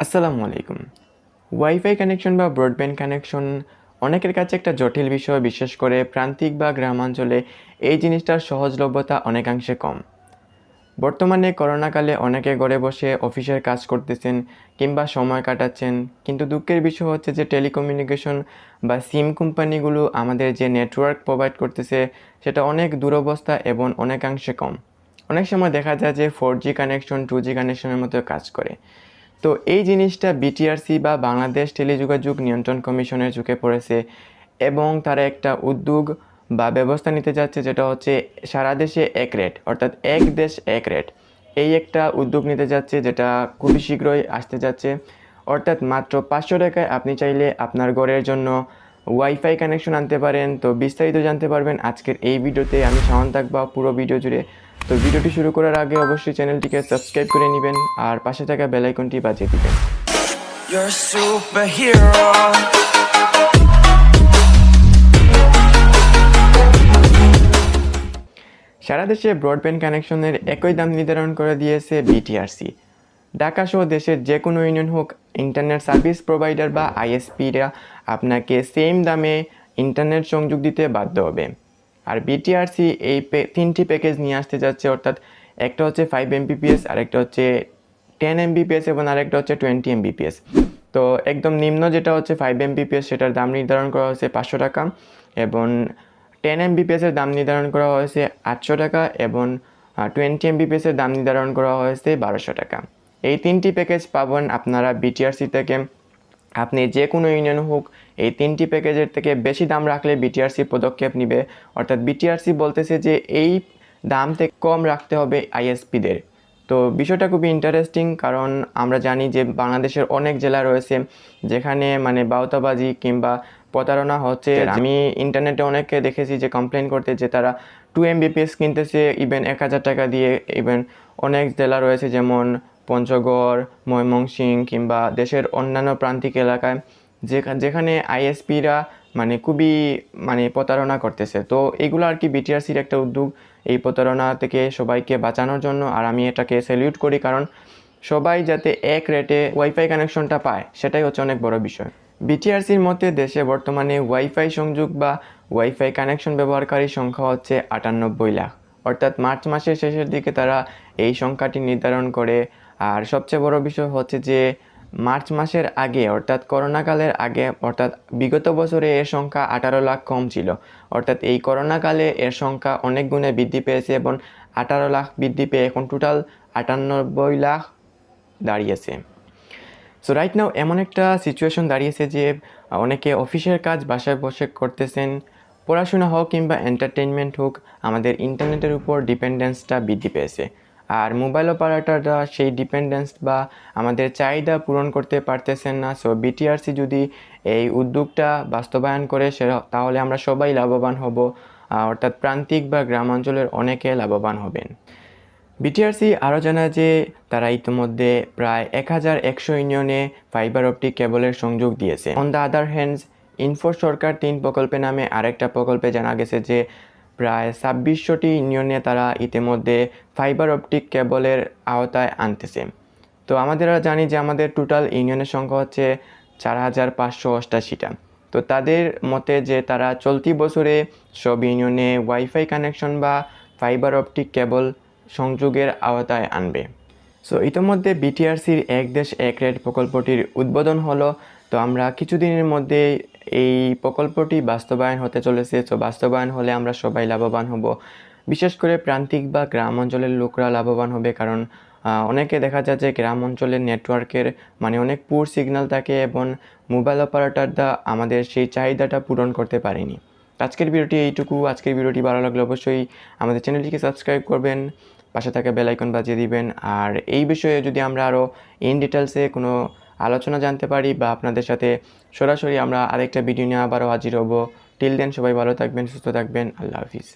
আসসালামুআলাইকুম। Wifi connection বা broadband connection অনেকের কাছে একটা জটিল বিষয়, বিশেষ করে প্রান্তিক বা গ্রামাঞ্চলে এই জিনিসটার সহজলভ্যতা অনেকাংশে কম। বর্তমানে করোনাকালে অনেকে ঘরে বসে অফিসের কাজ করতেছেন কিংবা সময় কাটাচ্ছেন, কিন্তু দুঃখের বিষয় হচ্ছে যে টেলিকমিউনিকেশন বা সিম কোম্পানিগুলো আমাদের যে নেটওয়ার্ক প্রোভাইড করতেছে সেটা অনেক দুরবস্থা এবং অনেকাংশে কম। অনেক সময় দেখা যায় যে 4G কানেকশন 2G কানেকশনের মতো কাজ করে। তো এই জিনিসটা BTRC বা বাংলাদেশ টেলিযোগাযোগ নিয়ন্ত্রণ কমিশনের চোখে পড়েছে এবং তারা একটা উদ্যোগ বা ব্যবস্থা নিতে যাচ্ছে, যেটা হচ্ছে সারা দেশে এক রেট, অর্থাৎ এক দেশ এক রেট। এই একটা উদ্যোগ নিতে যাচ্ছে, যেটা খুবই শীঘ্রই আসতে যাচ্ছে। অর্থাৎ মাত্র 500 টাকায় আপনি চাইলে আপনার ঘরের জন্য ওয়াইফাই কানেকশন আনতে পারেন। তো বিস্তারিত জানতে পারবেন আজকের এই ভিডিওতে। আমি শাওন থাকবা পুরো ভিডিও জুড়ে। তো ভিডিওটি শুরু করার আগে অবশ্যই চ্যানেলটিকে সাবস্ক্রাইব করে নেবেন আর পাশে থাকা বেল আইকনটি বাজিয়ে দিবেন। You're a superhero. সারা দেশে ব্রডব্যান্ড কানেকশনের একই দাম নির্ধারণ করে দিয়েছে BTRC। ঢাকা সহ দেশের যে কোনো ইউনিয়ন হোক, ইন্টারনেট সার্ভিস প্রোভাইডার বা ISPরা আপনাকে সেম দামে ইন্টারনেট সংযোগ দিতে বাধ্য হবে। আর BTRC এই তিনটি প্যাকেজ নিয়ে আসতে যাচ্ছে, অর্থাৎ একটা হচ্ছে 5 Mbps, আরেকটা হচ্ছে 10 Mbps এবং আরেকটা হচ্ছে 20 Mbps। তো একদম নিম্ন যেটা হচ্ছে 5 Mbps, সেটার দাম নির্ধারণ করা হয়েছে 500 টাকা এবং 10 Mbps এর দাম নির্ধারণ করা হয়েছে 800 টাকা এবং 20 Mbps এর দাম নির্ধারণ করা হয়েছে 1200 টাকা। এই তিনটি প্যাকেজ পাবেন আপনারা BTRC থেকে। আপনি যে কোনো ইউনিয়ন হোক, এই তিনটি প্যাকেজের থেকে বেশি দাম রাখলে BTRC পদক্ষেপ নেবে। অর্থাৎ BTRC বলতেছে যে এই দাম থেকে কম রাখতে হবে ISPদের। তো বিষয়টা খুবই ইন্টারেস্টিং, কারণ আমরা জানি যে বাংলাদেশের অনেক জেলা রয়েছে যেখানে বাউতাবাজি কিংবা প্রতারণা হচ্ছে। আমি ইন্টারনেটে অনেককে দেখেছি যে কমপ্লেন করতে, যে তারা 2 Mbps কিনতেছে ইভেন 1000 টাকা দিয়ে। ইভেন অনেক জেলা রয়েছে যেমন পঞ্চগড়, ময়মনসিংহ কিংবা দেশের অন্যান্য প্রান্তিক এলাকায় যেখানে ISPরা খুবই প্রতারণা করতেছে। তো এগুলো আর কি BTRCর একটা উদ্যোগ এই প্রতারণা থেকে সবাইকে বাঁচানোর জন্য। আর আমি এটাকে স্যালিউট করি, কারণ সবাই যাতে এক রেটে ওয়াইফাই কানেকশনটা পায় সেটাই হচ্ছে অনেক বড় বিষয়। BTRCর মতে দেশে বর্তমানে ওয়াইফাই সংযোগ বা ওয়াইফাই কানেকশন ব্যবহারকারীর সংখ্যা হচ্ছে 98 লাখ। অর্থাৎ মার্চ মাসের শেষের দিকে তারা এই সংখ্যাটি নির্ধারণ করে। আর সবচেয়ে বড় বিষয় হচ্ছে যে মার্চ মাসের আগে, অর্থাৎ করোনাকালের আগে, অর্থাৎ বিগত বছরে এর সংখ্যা 18 লাখ কম ছিল। অর্থাৎ এই করোনাকালে এর সংখ্যা অনেক গুণে বৃদ্ধি পেয়েছে এবং 18 লাখ বৃদ্ধি পেয়ে এখন টোটাল 98 লাখ দাঁড়িয়েছে। সো রাইট নাও এমন একটা সিচুয়েশন দাঁড়িয়েছে যে অনেকে অফিসের কাজ বাসায় বসে করতেছেন। পড়াশোনা হোক কিংবা এন্টারটেনমেন্ট হোক, আমাদের ইন্টারনেটের উপর ডিপেন্ডেন্সটা বৃদ্ধি পেয়েছে। আর মোবাইল অপারেটররা সেই ডিপেন্ডেন্স বা আমাদের চাহিদা পূরণ করতে পারতেছেন না। সো BTRC যদি এই উদ্যোগটা বাস্তবায়ন করে তাহলে আমরা সবাই লাভবান হব, অর্থাৎ প্রান্তিক বা গ্রামাঞ্চলের অনেকে লাভবান হবেন। BTRC আরও জানায় যে তারা ইতিমধ্যে প্রায় 1100 ইউনিয়নে ফাইবার অপটিক কেবলের সংযোগ দিয়েছে। On the other hands, info Sarkar 3 প্রকল্পে নামে আরেকটা প্রকল্পে জানা গেছে যে প্রায় 2600টি ইউনিয়নে তারা ইতিমধ্যে ফাইবার অপটিক কেবলের আওতায় আনতেছে। তো আমাদের জানি যে আমাদের টোটাল ইউনিয়নের সংখ্যা হচ্ছে 4588টা। তো তাদের মতে যে তারা চলতি বছরে সব ইউনিয়নে ওয়াইফাই কানেকশন বা ফাইবার অপটিক কেবল সংযোগের আওতায় আনবে। সো ইতিমধ্যে BTRCর এক দেশ এক রেট প্রকল্পটির উদ্বোধন হলো। তো আমরা কিছুদিনের মধ্যে এই প্রকল্পটি বাস্তবায়ন হতে চলেছে। তো বাস্তবায়ন হলে আমরা সবাই লাভবান হব, বিশেষ করে প্রান্তিক বা গ্রাম অঞ্চলের লোকরা লাভবান হবে। কারণ অনেকে দেখা যায় যে গ্রাম অঞ্চলের নেটওয়ার্কের অনেক পুর সিগন্যাল থাকে এবং মোবাইল অপারেটররা আমাদের সেই চাহিদাটা পূরণ করতে পারেনি। আজকের ভিডিওটি এইটুকু। আজকের ভিডিওটি ভালো লাগলে অবশ্যই আমাদের চ্যানেলটিকে সাবস্ক্রাইব করবেন, পাশে থাকা বেল আইকন বাজিয়ে দিবেন। আর এই বিষয়ে যদি আমরা আরও ইন ডিটেলসে কোনো আলোচনা জানতে পারি বা আপনাদের সাথে সরাসরি আমরা আরেকটা ভিডিও নিয়ে আবারও হাজির হব। টিল দেন সবাই ভালো থাকবেন, সুস্থ থাকবেন। আল্লাহ হাফিজ।